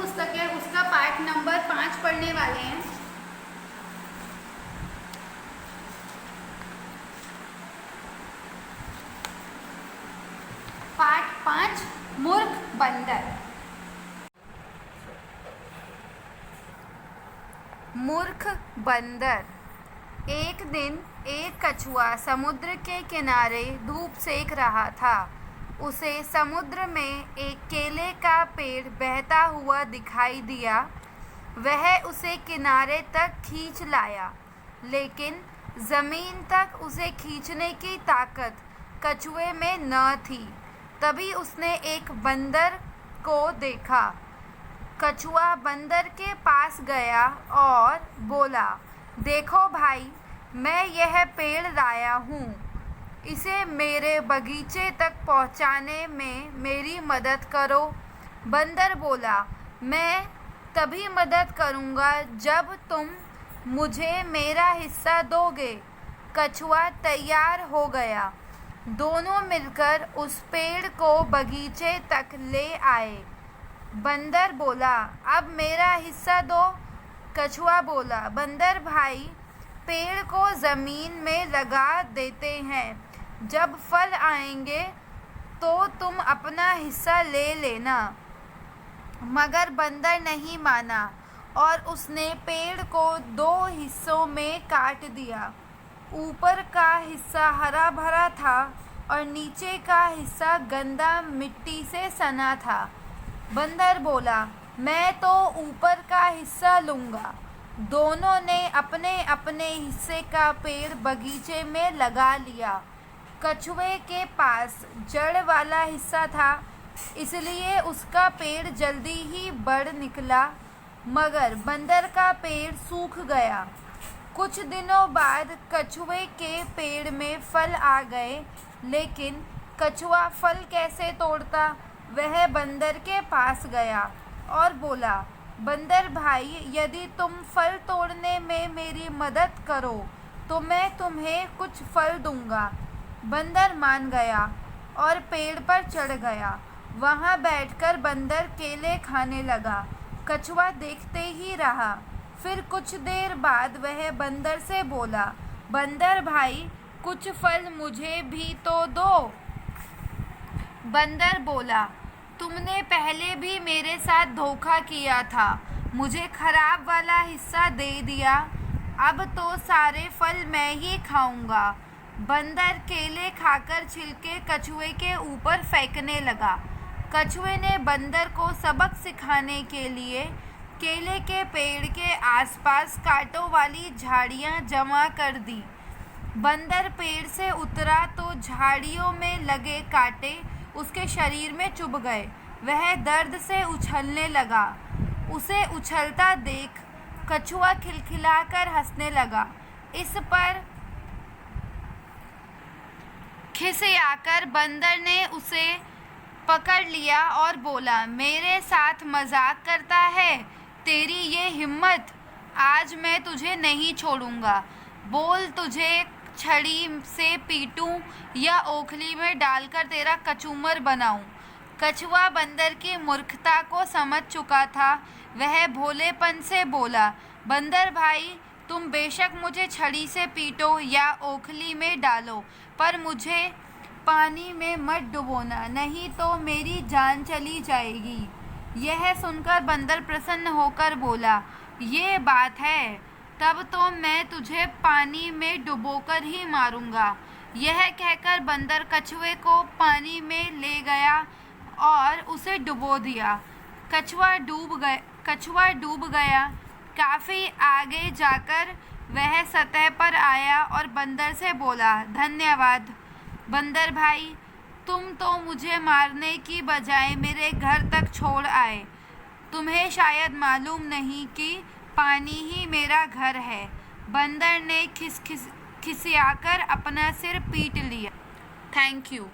पुस्तक है उसका पाठ नंबर 5 पढ़ने वाले हैं। पाठ 5 मूर्ख बंदर। मूर्ख बंदर। एक दिन एक कछुआ समुद्र के किनारे धूप सेक रहा था। उसे समुद्र में एक केले का पेड़ बहता हुआ दिखाई दिया। वह उसे किनारे तक खींच लाया, लेकिन ज़मीन तक उसे खींचने की ताकत कछुए में न थी। तभी उसने एक बंदर को देखा। कछुआ बंदर के पास गया और बोला, देखो भाई, मैं यह पेड़ लाया हूँ। इसे मेरे बगीचे तक पहुँचाने में मेरी मदद करो। बंदर बोला, मैं तभी मदद करूँगा जब तुम मुझे मेरा हिस्सा दोगे। कछुआ तैयार हो गया। दोनों मिलकर उस पेड़ को बगीचे तक ले आए। बंदर बोला, अब मेरा हिस्सा दो। कछुआ बोला, बंदर भाई, पेड़ को ज़मीन में लगा देते हैं। जब फल आएंगे तो तुम अपना हिस्सा ले लेना। मगर बंदर नहीं माना और उसने पेड़ को 2 हिस्सों में काट दिया। ऊपर का हिस्सा हरा भरा था और नीचे का हिस्सा गंदा मिट्टी से सना था। बंदर बोला, मैं तो ऊपर का हिस्सा लूँगा। दोनों ने अपने अपने हिस्से का पेड़ बगीचे में लगा लिया। कछुए के पास जड़ वाला हिस्सा था, इसलिए उसका पेड़ जल्दी ही बढ़ निकला, मगर बंदर का पेड़ सूख गया। कुछ दिनों बाद कछुए के पेड़ में फल आ गए, लेकिन कछुआ फल कैसे तोड़ता? वह बंदर के पास गया और बोला, बंदर भाई, यदि तुम फल तोड़ने में मेरी मदद करो तो मैं तुम्हें कुछ फल दूंगा। बंदर मान गया और पेड़ पर चढ़ गया। वहाँ बैठकर बंदर केले खाने लगा। कछुआ देखते ही रहा। फिर कुछ देर बाद वह बंदर से बोला, बंदर भाई, कुछ फल मुझे भी तो दो। बंदर बोला, तुमने पहले भी मेरे साथ धोखा किया था, मुझे खराब वाला हिस्सा दे दिया। अब तो सारे फल मैं ही खाऊंगा। बंदर केले खाकर छिलके कछुए के ऊपर फेंकने लगा। कछुए ने बंदर को सबक सिखाने के लिए केले के पेड़ के आसपास कांटों वाली झाड़ियाँ जमा कर दी। बंदर पेड़ से उतरा तो झाड़ियों में लगे कांटे उसके शरीर में चुभ गए। वह दर्द से उछलने लगा। उसे उछलता देख कछुआ खिलखिलाकर हंसने लगा। इस पर खिसियाकर बंदर ने उसे पकड़ लिया और बोला, मेरे साथ मजाक करता है? तेरी ये हिम्मत! आज मैं तुझे नहीं छोड़ूंगा। बोल, तुझे छड़ी से पीटूं या ओखली में डालकर तेरा कचूमर बनाऊं? कछुआ बंदर की मूर्खता को समझ चुका था। वह भोलेपन से बोला, बंदर भाई, तुम बेशक मुझे छड़ी से पीटो या ओखली में डालो, पर मुझे पानी में मत डुबोना, नहीं तो मेरी जान चली जाएगी। यह सुनकर बंदर प्रसन्न होकर बोला, ये बात है, तब तो मैं तुझे पानी में डुबोकर ही मारूंगा। यह कहकर बंदर कछुए को पानी में ले गया और उसे डुबो दिया। कछुआ डूब गया। काफ़ी आगे जाकर वह सतह पर आया और बंदर से बोला, धन्यवाद बंदर भाई, तुम तो मुझे मारने की बजाय मेरे घर तक छोड़ आए। तुम्हें शायद मालूम नहीं कि पानी ही मेरा घर है। बंदर ने खिसियाकर अपना सिर पीट लिया। Thank you.